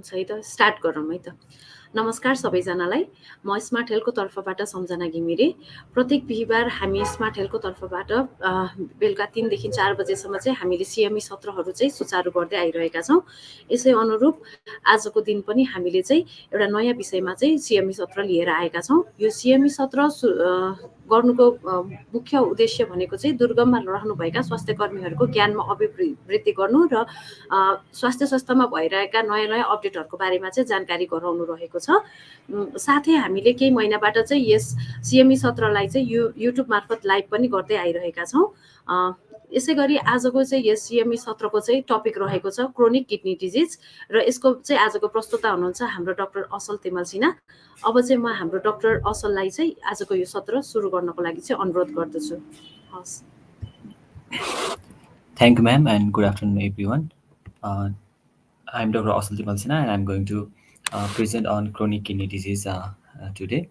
हुन्छ है त, स्टार्ट गरौँ है त। नमस्कार सबैजनालाई, म स्मार्ट हेल्थको तर्फबाट सम्झना घिमिरे। प्रत्येक बिहिबार हामी स्मार्ट हेल्थको तर्फबाट बेलुका 3 देखि 4 बजेसम्म चाहिँ हामीले CME सत्रहरू चाहिँ सुचारू गर्दै आइरहेका छौँ। यसै अनुरूप आजको दिन पनि हामीले चाहिँ एउटा नयाँ विषयमा चाहिँ CME सत्र लिएर आएका छौँ। यो CME सत्र गर्नुको मुख्य उद्देश्य भनेको चाहिँ दुर्गममा रहनुभएका स्वास्थ्यकर्मीहरूको ज्ञानमा अभिवृद्धि गर्नु र स्वास्थ्य संस्थामा भइरहेका नयाँ नयाँ अपडेटहरूको बारेमा चाहिँ जानकारी गराउनु रहेको छ। साथै हामीले केही महिनाबाट चाहिँ यस CME सत्रलाई चाहिँ युट्युब मार्फत लाइभ पनि गर्दै आइरहेका छौँ। यसै गरी आजको चाहिँ यस CME सत्रको चाहिँ टपिक रहेको छ क्रोनिक किडनी डिजिज, र यसको चाहिँ आजको प्रस्तुता हुनुहुन्छ हाम्रो डाक्टर असल तिमलसिना। अब चाहिँ म हाम्रो डाक्टर असललाई चाहिँ आजको यो सत्र सुरु गर्नको लागि चाहिँ अनुरोध गर्दछु। हस्। Thank you, ma'am, and good afternoon, everyone. I'm Dr. Ashal Timalsina, and I'm going to present on chronic kidney disease today.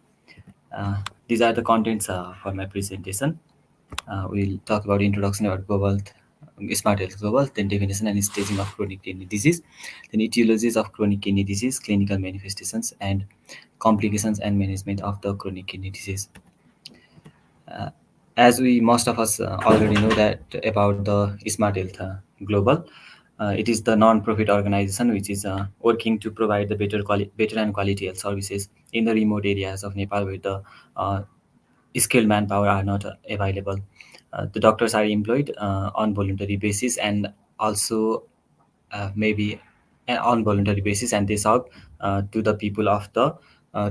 These are the contents for my presentation. We'll talk about introduction about global, smart health global, then definition and staging of chronic kidney disease, then etiologies of chronic kidney disease, clinical manifestations, and complications and management of the chronic kidney disease. As we most of us already know that about the Smart Health Global, it is the non-profit organization which is working to provide the better and quality health services in the remote areas of Nepal where the skilled manpower are not available. The doctors are employed on voluntary basis and also maybe on voluntary basis, and they serve to the people of the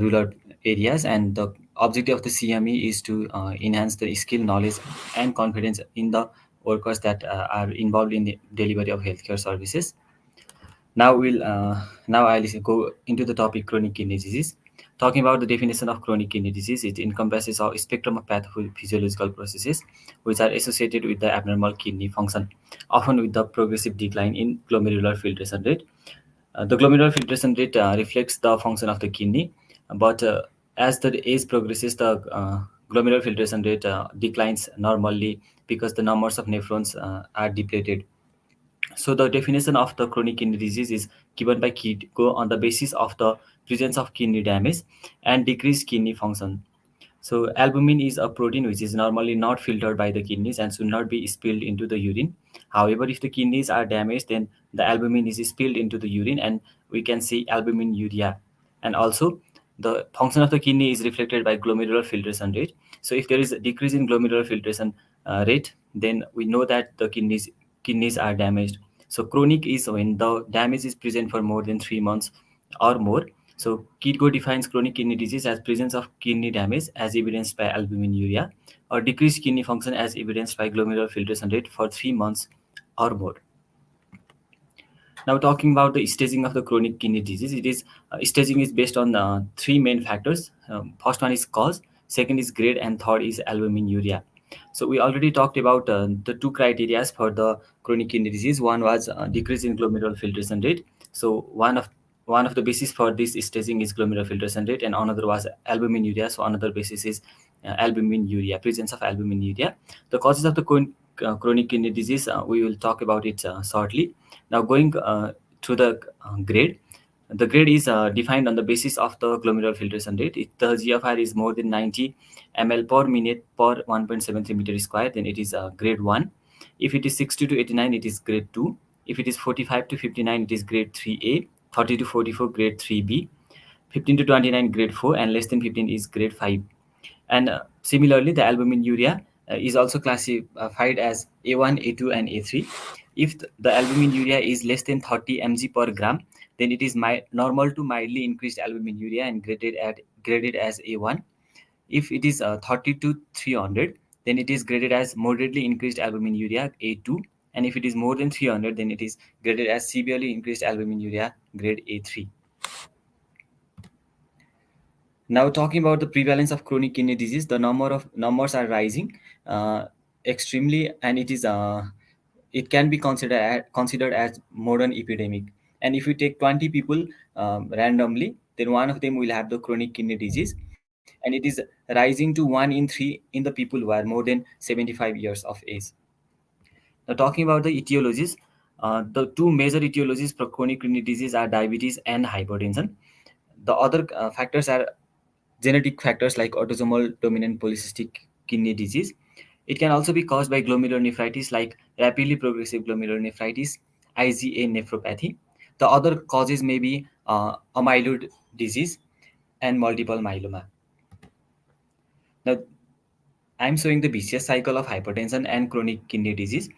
rural areas, and the objective of the CME is to enhance the skill, knowledge, and confidence in the workers that are involved in the delivery of healthcare services. Now I'll go into the topic chronic kidney disease. Talking about the definition of chronic kidney disease, it encompasses a spectrum of pathophysiological processes which are associated with the abnormal kidney function, often with the progressive decline in glomerular filtration rate. The glomerular filtration rate reflects the function of the kidney, but as the age progresses, the glomerular filtration rate declines normally because the numbers of nephrons are depleted. So the definition of the chronic kidney disease is given by KidCO on the basis of the presence of kidney damage and decreased kidney function. So albumin is a protein which is normally not filtered by the kidneys and should not be spilled into the urine. However, if the kidneys are damaged, then the albumin is spilled into the urine and we can see albuminuria. And also the function of the kidney is reflected by glomerular filtration rate. So if there is a decrease in glomerular filtration rate, then we know that the kidneys are damaged. So chronic is when the damage is present for more than 3 months or more. So KidCO defines chronic kidney disease as presence of kidney damage as evidenced by albuminuria, or decreased kidney function as evidenced by glomerular filtration rate for 3 months or more. Now talking about the staging of the chronic kidney disease, it is staging is based on 3 main factors. First one is cause, second is grade, and third is albuminuria. So we already talked about the 2 criteria for the chronic kidney disease. One was decrease in glomerular filtration rate. So one of the basis for this staging is glomerular filtration rate, and another was albuminuria. So another basis is albuminuria, presence of albuminuria. The causes of the chronic kidney disease, we will talk about it shortly. Now going to the grade. The grade is defined on the basis of the glomerular filtration rate. If the GFR is more than 90 ml per minute per 1.73 meter square, then it is grade 1. If it is 60 to 89, it is grade 2. If it is 45 to 59, it is grade 3A. 30 to 44, grade 3B. 15 to 29, grade 4, and less than 15 is grade 5. And similarly, the albuminuria is also classified as A1, A2, and A3. If the albuminuria is less than 30 mg per gram, then it is normal to mildly increased albuminuria and graded as A1. If it is 30 to 300, then it is graded as moderately increased albuminuria, A2. And if it is more than 300, then it is graded as severely increased albuminuria, grade A3. Now talking about the prevalence of chronic kidney disease, the numbers are rising extremely, and it can be considered as modern epidemic. And if you take 20 people randomly, then one of them will have the chronic kidney disease, and it is rising to 1 in 3 in the people who are more than 75 years of age. Now talking about the etiologies, The two major etiologies for chronic kidney disease are diabetes and hypertension. The other factors are genetic factors like autosomal dominant polycystic kidney disease. It can also be caused by glomerulonephritis like rapidly progressive glomerulonephritis, IgA nephropathy. The other causes may be amyloid disease and multiple myeloma. Now, I'm showing the vicious cycle of hypertension and chronic kidney disease.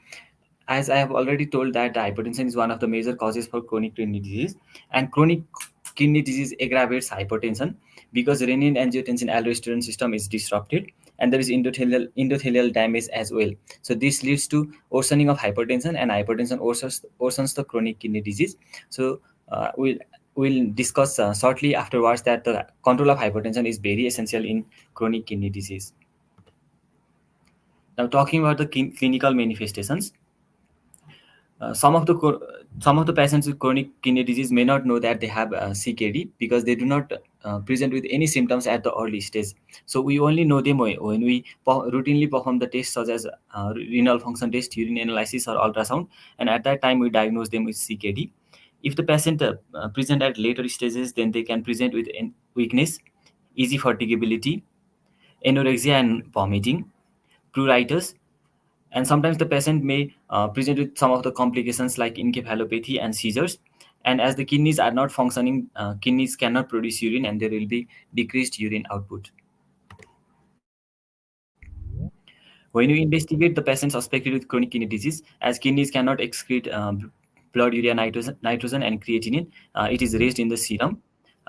As I have already told that the hypertension is one of the major causes for chronic kidney disease, and chronic kidney disease aggravates hypertension because renin-angiotensin aldosterone system is disrupted, and there is endothelial damage as well. So this leads to worsening of hypertension, and hypertension worsens the chronic kidney disease. So we'll discuss shortly afterwards that the control of hypertension is very essential in chronic kidney disease. Now, talking about the clinical manifestations, some of the patients with chronic kidney disease may not know that they have CKD because they do not present with any symptoms at the early stage. So we only know them when we routinely perform the tests such as renal function test, urine analysis, or ultrasound, and at that time we diagnose them with CKD. If the patient present at later stages, then they can present with weakness, easy fatigability, anorexia and vomiting, pruritus, and sometimes the patient may present with some of the complications like encephalopathy and seizures. And as the kidneys are not functioning, kidneys cannot produce urine and there will be decreased urine output. When you investigate the patient suspected with chronic kidney disease, as kidneys cannot excrete blood urea nitrogen and creatinine, it is raised in the serum.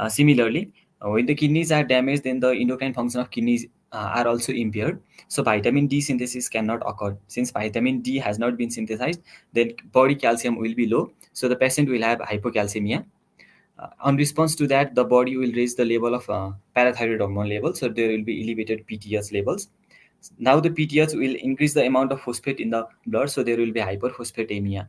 Similarly, when the kidneys are damaged, then the endocrine function of kidneys are also impaired. So vitamin D synthesis cannot occur. Since vitamin D has not been synthesized, then body calcium will be low. So the patient will have hypocalcemia. On response to that, the body will raise the level of parathyroid hormone level. So there will be elevated PTH levels. Now the PTH will increase the amount of phosphate in the blood, so there will be hyperphosphatemia.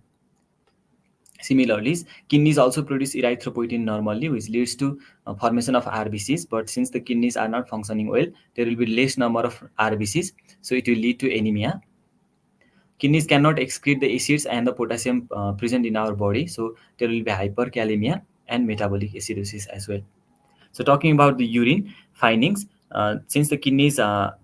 Similarly, kidneys also produce erythropoietin normally, which leads to formation of RBCs. But since the kidneys are not functioning well, there will be less number of RBCs, so it will lead to anemia. Kidneys cannot excrete the acids and the potassium present in our body, so there will be hyperkalemia and metabolic acidosis as well. So talking about the urine findings, since the kidneys are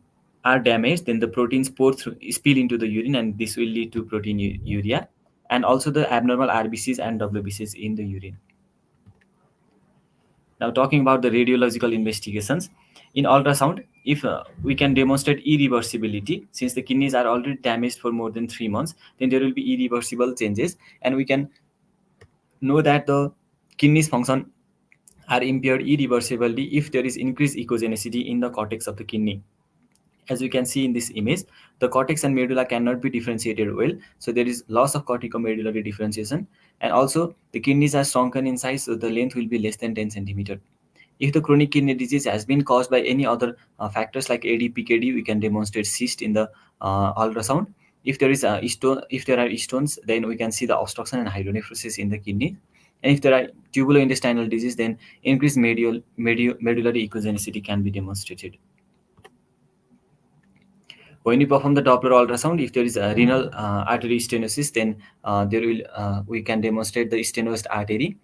damaged, then the proteins spill into the urine, and this will lead to proteinuria, and also the abnormal RBCs and WBCs in the urine. Now talking about the radiological investigations, in ultrasound, if we can demonstrate irreversibility, since the kidneys are already damaged for more than 3 months, then there will be irreversible changes, and we can know that the kidneys function are impaired irreversibly if there is increased echogenicity in the cortex of the kidney. As you can see in this image, the cortex and medulla cannot be differentiated well, so there is loss of corticomedullary differentiation, and also the kidneys are shrunken in size, so the length will be less than 10 centimeter. If the chronic kidney disease has been caused by any other factors like ADPKD, we can demonstrate cyst in the ultrasound. If there is if there are stones, then we can see the obstruction and hydronephrosis in the kidney. And if there are tubulointestinal disease, then increased medullary echogenicity can be demonstrated. When you perform the Doppler ultrasound, if there is a renal artery stenosis, then we can demonstrate the stenosed artery.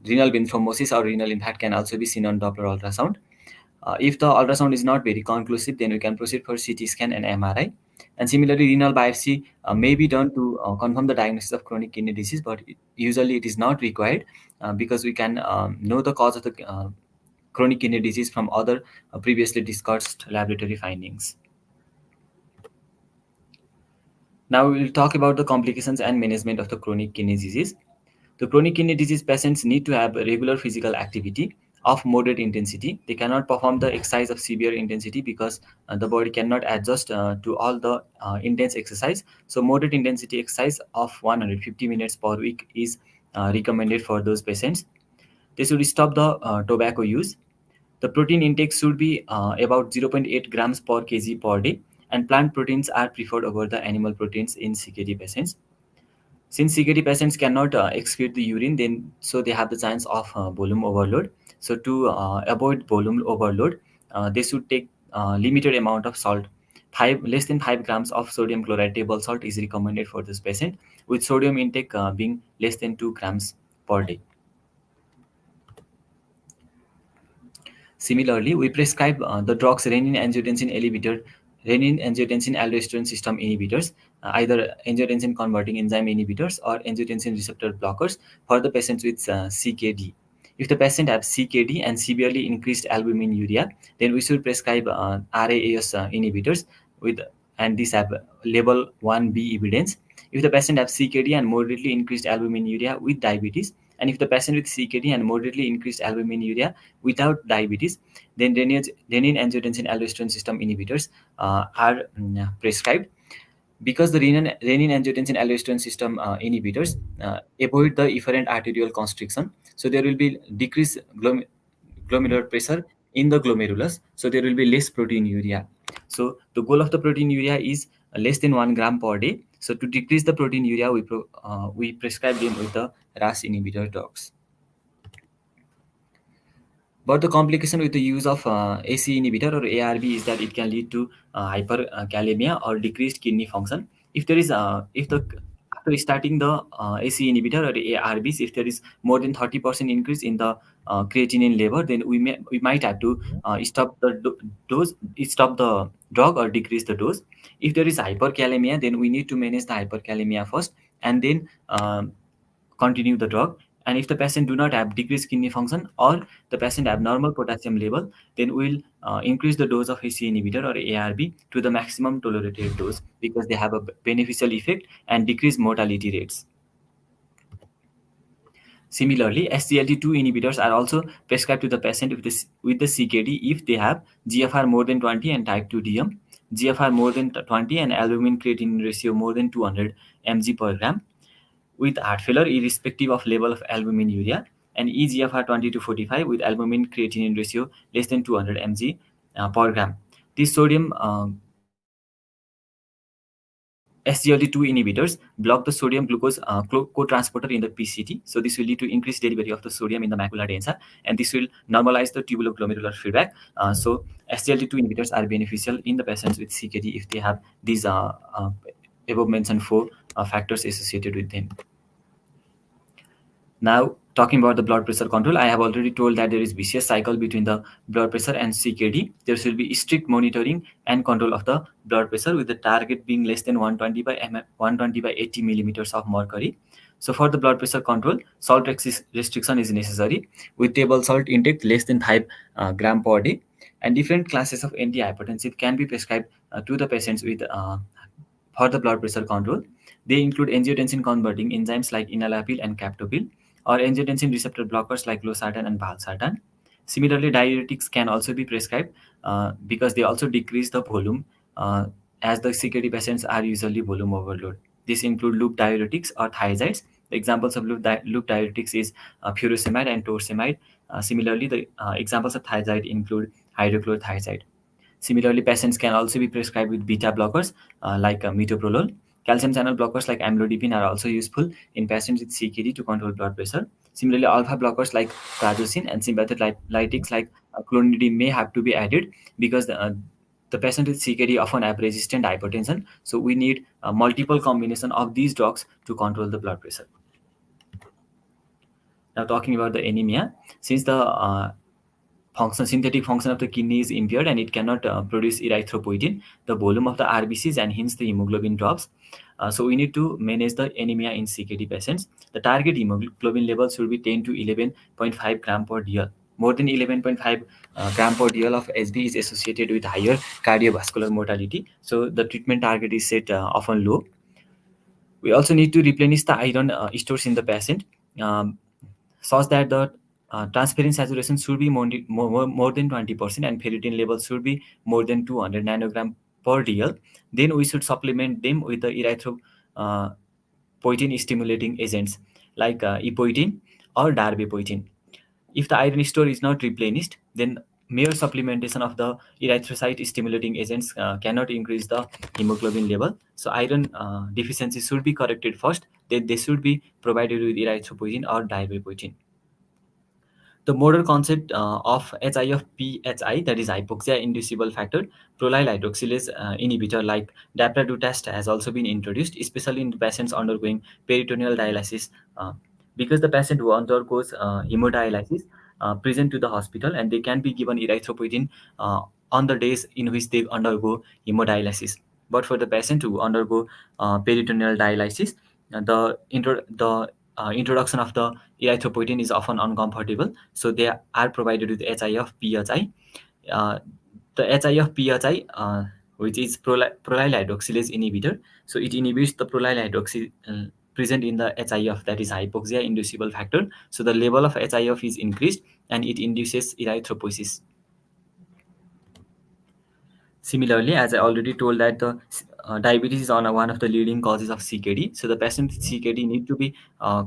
Renal vein thrombosis or renal impact can also be seen on Doppler ultrasound. If the ultrasound is not very conclusive, then we can proceed for CT scan and MRI. And similarly, renal biopsy may be done to confirm the diagnosis of chronic kidney disease, but usually it is not required because we can know the cause of the chronic kidney disease from other previously discussed laboratory findings. Now we will talk about the complications and management of the chronic kidney disease. The chronic kidney disease patients need to have regular physical activity of moderate intensity. They cannot perform the exercise of severe intensity because the body cannot adjust to all the intense exercise. So moderate intensity exercise of 150 minutes per week is recommended for those patients. They should stop the tobacco use. The protein intake should be about 0.8 grams per kg per day, and plant proteins are preferred over the animal proteins in CKD patients. Since CKD patients cannot excrete the urine, then so they have the chance of volume overload. So to avoid volume overload, they should take limited amount of salt. less than 5 grams of sodium chloride table salt is recommended for this patient, with sodium intake being less than 2 grams per day. Similarly, we prescribe the drugs renin-angiotensin-aldosterone system inhibitors, either angiotensin converting enzyme inhibitors or angiotensin receptor blockers for the patients with CKD. If the patient has CKD and severely increased albuminuria, then we should prescribe RAAS inhibitors with, and these have level 1B evidence. If the patient has CKD and moderately increased albuminuria with diabetes, and if the patient with CKD and moderately increased albuminuria without diabetes, then renin-angiotensin-aldosterone system inhibitors are prescribed. Because the renin-angiotensin-aldosterone system inhibitors avoid the efferent arterial constriction, so there will be decreased glomerular pressure in the glomerulus, so there will be less proteinuria. So the goal of the proteinuria is less than 1 gram per day. So to decrease the proteinuria, we prescribe them with the RAS inhibitor drugs. But the complication with the use of AC inhibitor or ARB is that it can lead to hyperkalemia or decreased kidney function. If there is if the after starting the AC inhibitor or ARBs, if there is more than 30% increase in the creatinine level, then we might have to stop the dose, stop the drug or decrease the dose. If there is hyperkalemia, then we need to manage the hyperkalemia first and then continue the drug. And if the patient do not have decreased kidney function or the patient have normal potassium level, then we'll increase the dose of AC inhibitor or ARB to the maximum tolerated dose, because they have a beneficial effect and decrease mortality rates. Similarly, SGLT2 inhibitors are also prescribed to the patient with the CKD if they have GFR more than 20 and type 2 DM, GFR more than 20 and albumin creatinine ratio more than 200 mg per gram, with heart failure irrespective of level of albuminuria, and eGFR 20 to 45 with albumin creatinine ratio less than 200 mg per gram. These sodium SGLT2 inhibitors block the sodium glucose co-transporter in the PCT. So this will lead to increased delivery of the sodium in the macula densa, and this will normalize the tubuloglomerular feedback. So SGLT2 inhibitors are beneficial in the patients with CKD if they have these above mentioned four factors associated with them. Now, talking about the blood pressure control, I have already told that there is vicious cycle between the blood pressure and CKD. There should be strict monitoring and control of the blood pressure, with the target being less than 120 by 80 millimeters of mercury. So for the blood pressure control, salt restriction is necessary, with table salt intake less than 5 gram per day. And different classes of antihypertensive can be prescribed to the patients with for the blood pressure control. They include angiotensin converting enzymes like enalapril and captopril, or angiotensin receptor blockers like losartan and valsartan. Similarly, diuretics can also be prescribed because they also decrease the volume, as the CKD patients are usually volume overload. These include loop diuretics or thiazides. The examples of loop diuretics is furosemide and torsemide. Similarly, the examples of thiazide include hydrochlorothiazide. Similarly, patients can also be prescribed with beta blockers like metoprolol. Calcium channel blockers like amlodipine are also useful in patients with CKD to control blood pressure. Similarly, alpha blockers like prazosin and sympathetic lytics like clonidine may have to be added, because the patient with CKD often have resistant hypertension. So we need a multiple combination of these drugs to control the blood pressure. Now, talking about the anemia, since the synthetic function of the kidney is impaired and it cannot produce erythropoietin, the volume of the RBCs and hence the hemoglobin drops. So we need to manage the anemia in CKD patients. The target hemoglobin level should be 10 to 11.5 gram per dl. More than 11.5 gram per dl of SB is associated with higher cardiovascular mortality. So the treatment target is set often low. We also need to replenish the iron stores in the patient, such that the transferrin saturation should be more than 20% and ferritin level should be more than 200 nanogram per dl. Then we should supplement them with the erythropoietin stimulating agents like epoetin or darbepoetin. If the iron store is not replenished, then mere supplementation of the erythrocyte stimulating agents cannot increase the hemoglobin level. So iron deficiency should be corrected first, then they should be provided with erythropoietin or darbepoetin. The modern concept of HIF-PHI, that is hypoxia-inducible factor, prolyl hydroxylase inhibitor like dapagliflozin has also been introduced, especially in patients undergoing peritoneal dialysis, uh, because the patient who undergoes hemodialysis present to the hospital, and they can be given erythropoietin uh, on the days in which they undergo hemodialysis. But for the patient who undergo peritoneal dialysis, the introduction of the erythropoietin is often uncomfortable, so they are provided with HIF PHI. Uh, the HIF PHI, which is prolyl hydroxylase inhibitor, so it inhibits the prolyl hydroxy present in the HIF, that is hypoxia inducible factor. So the level of HIF is increased and it induces erythropoiesis. Similarly, as I already told that the diabetes is one of the leading causes of CKD. So the patient with CKD need to be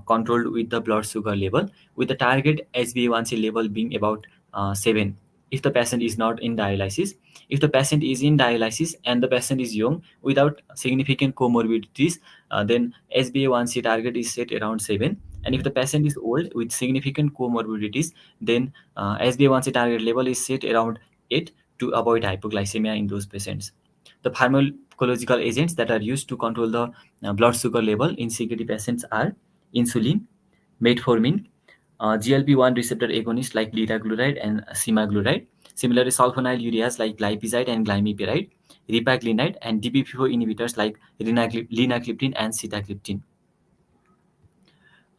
controlled with the blood sugar level, with the target HbA1c level being about 7 if the patient is not in dialysis. If the patient is in dialysis and the patient is young without significant comorbidities, then HbA1c target is set around 7. And if the patient is old with significant comorbidities, then HbA1c target level is set around 8 to avoid hypoglycemia in those patients. The pharmacological agents that are used to control the blood sugar level in CKD patients are insulin, metformin, GLP-1 receptor agonists like liraglutide and semaglutide. Similarly, sulfonylureas like glipizide and glimepiride, ripaglinide, and DPP-4 inhibitors like linagliptin and sitagliptin.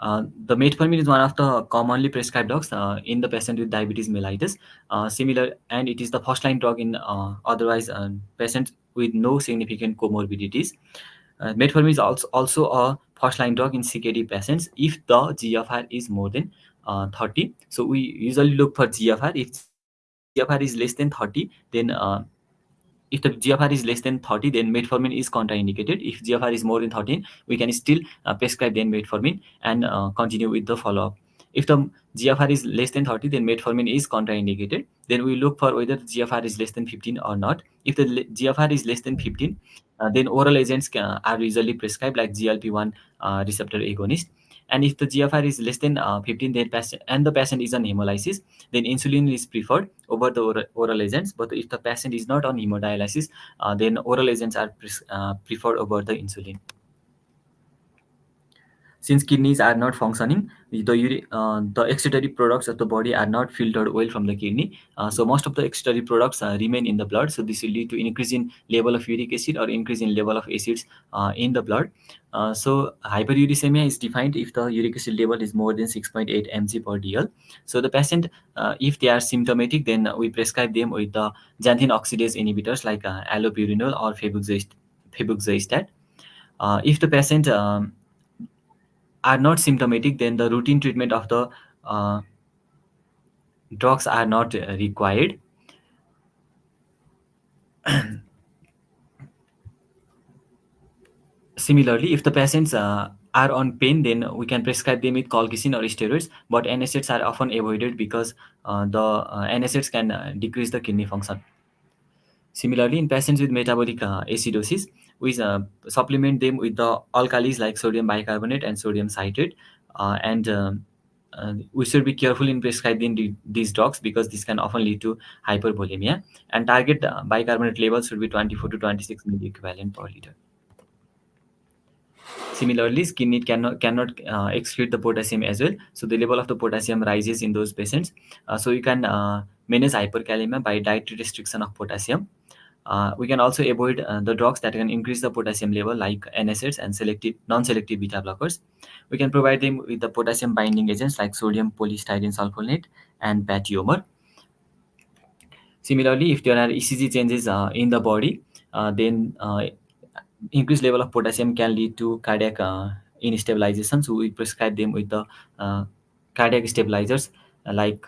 The metformin is one of the commonly prescribed drugs in the patient with diabetes mellitus. Similar, and it is the first line drug in otherwise patients with no significant comorbidities. Metformin is also a first line drug in CKD patients if the GFR is more than 30. So we usually look for GFR. If GFR is less than 30, then if the GFR is less than 30, then metformin is contraindicated. If GFR is more than 13, we can still prescribe then metformin and continue with the follow-up. If the GFR is less than 30, then metformin is contraindicated. Then we look for whether GFR is less than 15 or not. If the GFR is less than 15, then oral agents are usually prescribed like GLP-1 receptor agonist. And if the GFR is less than 15, then and the patient is on hemolysis, then insulin is preferred over the oral agents. But if the patient is not on hemodialysis, then oral agents are preferred over the insulin. Since kidneys are not functioning, the excretory products of the body are not filtered well from the kidney. So most of the excretory products remain in the blood. So this will lead to increase in level of uric acid or increase in level of acids in the blood. So hyperuricemia is defined if the uric acid level is more than 6.8 mg per dl. So the patient, if they are symptomatic, then we prescribe them with the xanthine oxidase inhibitors like allopurinol or febuxostat. If the patient are not symptomatic, then the routine treatment of the uh, drugs are not required. Similarly, if the patients are on pain, then we can prescribe them with colchicine or steroids, but NSAIDs are often avoided because the NSAIDs can decrease the kidney function. Similarly, in patients with metabolic acidosis, we supplement them with the alkalis like sodium bicarbonate and sodium citrate, and we should be careful in prescribing these drugs because this can often lead to hypervolemia. And target bicarbonate levels should be 24 to 26 milliequivalent per liter. Similarly, skin need cannot excrete the potassium as well, so the level of the potassium rises in those patients. So you can manage hyperkalemia by dietary restriction of potassium. We can also avoid the drugs that can increase the potassium level like NSAIDs and non-selective beta blockers. We can provide them with the potassium binding agents like sodium polystyrene sulfonate and patiomer. Similarly, if there are ECG changes in the body, then increased level of potassium can lead to cardiac instabilization. So we prescribe them with the uh, cardiac stabilizers like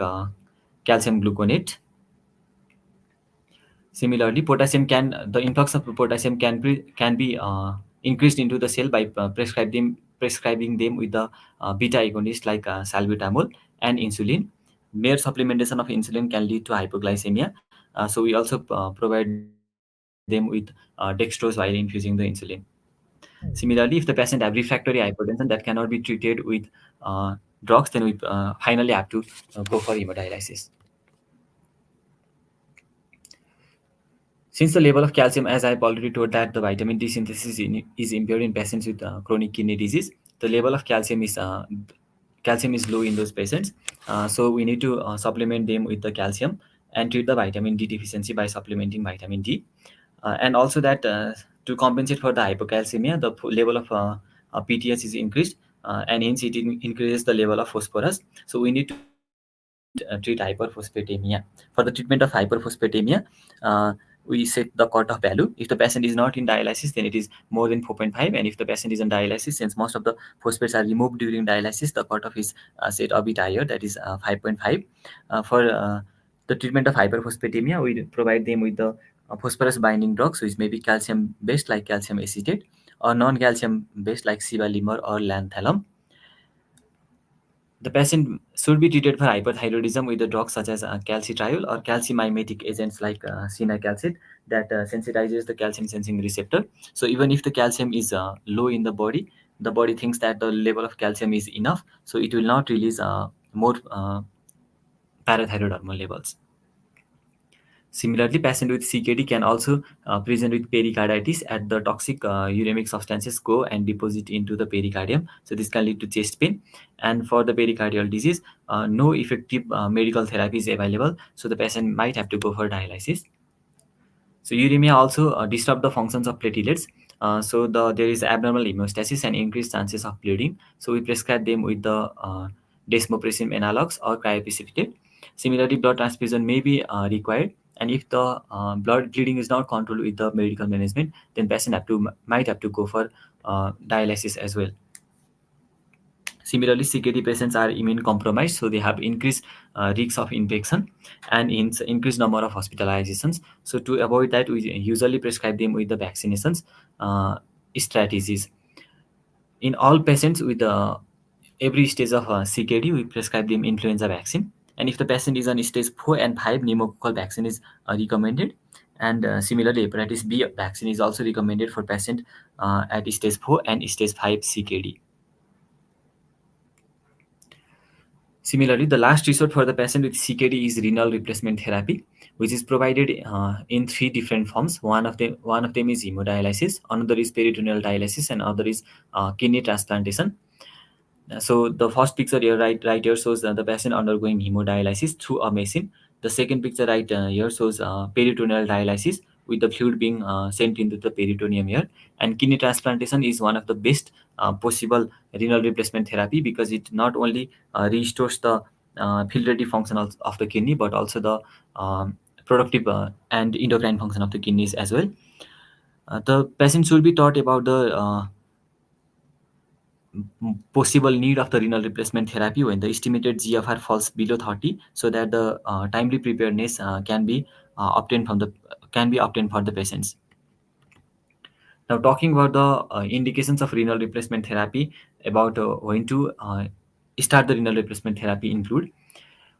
calcium gluconate. Similarly, the influx of potassium can be increased into the cell by prescribing them with the beta agonist like salbutamol and insulin. Mere supplementation of insulin can lead to hypoglycemia. So we also provide them with dextrose while infusing the insulin. Similarly, if the patient have refractory hypertension that cannot be treated with drugs, then we finally have to go for hemodialysis. Since the level of calcium, as I've already told that the vitamin D synthesis is impaired in patients with chronic kidney disease, the level of calcium is low in those patients. So we need to supplement them with the calcium and treat the vitamin D deficiency by supplementing vitamin D. And also that to compensate for the hypocalcemia, the level of PTH is increased, and hence it increases the level of phosphorus. So we need to treat hyperphosphatemia. For the treatment of hyperphosphatemia, we set the cutoff value. If the patient is not in dialysis, then it is more than 4.5, and if the patient is in dialysis, since most of the phosphates are removed during dialysis, the cutoff is set a bit higher, that is 5.5. For the treatment of hyperphosphatemia, we provide them with the phosphorus binding drugs, which may be calcium based like calcium acetate, or non-calcium based like sibalimer or lanthanum. The patient should be treated for hyperthyroidism with the drugs such as calcitriol or calcimimetic agents like cinacalcid that sensitizes the calcium sensing receptor. So even if the calcium is low in the body thinks that the level of calcium is enough, so it will not release more parathyroid hormone levels. Similarly, patient with CKD can also present with pericarditis at the toxic uremic substances go and deposit into the pericardium. So this can lead to chest pain. And for the pericardial disease, no effective medical therapy is available. So the patient might have to go for dialysis. So uremia also disrupt the functions of platelets. There is abnormal hemostasis and increased chances of bleeding. So we prescribe them with the desmopressin analogs or cryoprecipitate. Similarly, blood transfusion may be required, and if the blood bleeding is not controlled with the medical management, then patient might have to go for dialysis as well. Similarly, CKD patients are immune compromised, so they have increased risks of infection and increased number of hospitalizations. So to avoid that, we usually prescribe them with the vaccinations strategies. In all patients with every stage of CKD, we prescribe them influenza vaccine. And if the patient is on stage 4 and 5, pneumococcal vaccine is recommended. And similarly, hepatitis B vaccine is also recommended for patient at stage 4 and stage 5 CKD. Similarly, the last resort for the patient with CKD is renal replacement therapy, which is provided in three different forms. One of them is hemodialysis, another is peritoneal dialysis, and other is kidney transplantation. So the first picture here, right here shows the patient undergoing hemodialysis through a machine. The second picture right here shows peritoneal dialysis with the fluid being sent into the peritoneum here. And kidney transplantation is one of the best possible renal replacement therapy because it not only restores the filtrative function of the kidney, but also the productive and endocrine function of the kidneys as well. The patient should be taught about the possible need of the renal replacement therapy when the estimated GFR falls below 30, so that the timely preparedness can be obtained for the patients. Now, talking about the indications of renal replacement therapy, about when to start the renal replacement therapy include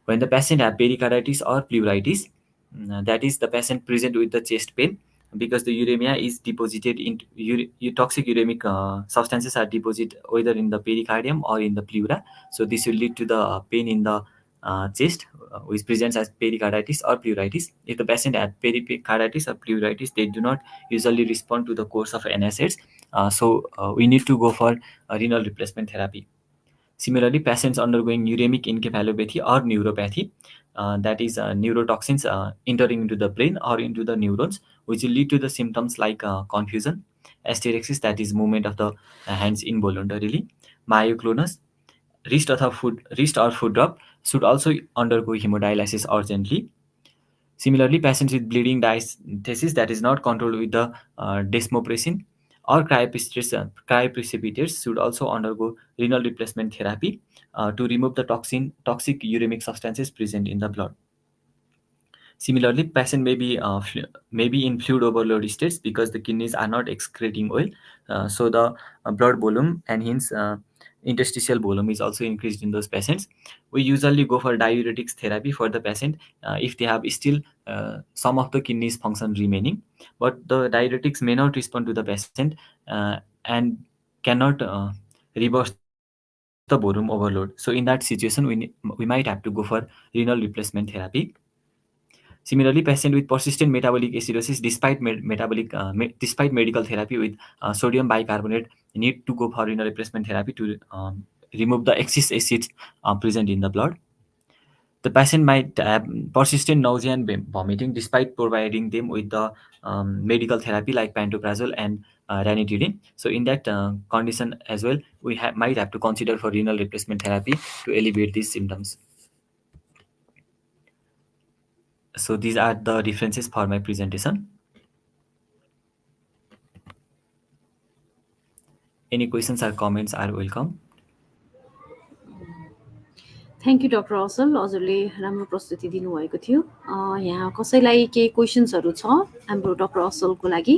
when the patient have pericarditis or pleuritis, that is the patient present with the chest pain because the uremia is deposited into toxic uremic substances are deposited either in the pericardium or in the pleura. So this will lead to the pain in the chest, which presents as pericarditis or pleuritis. If the patient had pericarditis or pleuritis, they do not usually respond to the course of NSAIDs. We need to go for renal replacement therapy. Similarly, patients undergoing uremic encephalopathy or neuropathy, that is neurotoxins entering into the brain or into the neurons, which will lead to the symptoms like confusion, hysterexis, that is movement of the hands involuntarily, myoclonus, wrist or foot drop, should also undergo hemodialysis urgently. Similarly, patients with bleeding diastasis that is not controlled with the desmopressin or cryoprecipitates should also undergo renal replacement therapy to remove the toxic uremic substances present in the blood. Similarly, patient may be in fluid overload states because the kidneys are not excreting oil. So the blood volume and hence interstitial volume is also increased in those patients. We usually go for diuretics therapy for the patient if they have still some of the kidneys function remaining, but the diuretics may not respond to the patient and cannot reverse the kidney function. the bone overload. So in that situation, we might have to go for renal replacement therapy. Similarly, patient with persistent metabolic acidosis despite medical therapy with sodium bicarbonate need to go for renal replacement therapy to remove the excess acids present in the blood. The patient might have persistent nausea and vomiting despite providing them with the medical therapy like pantoprazole and ranitidine. So in that condition as well, we might have to consider for renal replacement therapy to alleviate these symptoms. So these are the references for my presentation. Any questions or comments are welcome. Thank you doctor असल, हजुरले राम्रो प्रस्तुति दिनुभएको थियो। यहाँ कसैलाई केही क्वेसन्सहरू छ हाम्रो डक्टर असलको लागि?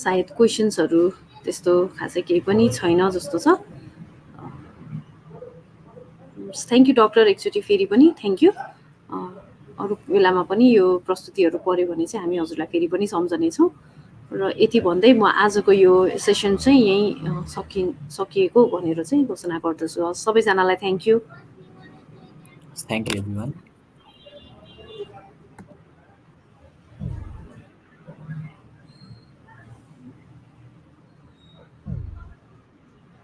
सायद क्वेसन्सहरू त्यस्तो खासै केही पनि छैन जस्तो छ। थ्याङ्क यू डक्टर, एकचोटि फेरि पनि थ्याङ्क यू। अरू बेलामा पनि यो प्रस्तुतिहरू पऱ्यो भने चाहिँ हामी हजुरलाई फेरि पनि सम्झनेछौँ। र यति भन्दै म आजको यो सेसन चाहिँ यहीँ सकिएको भनेर चाहिँ घोषणा गर्दछु। सबैजनालाई thank you. Thank you, everyone.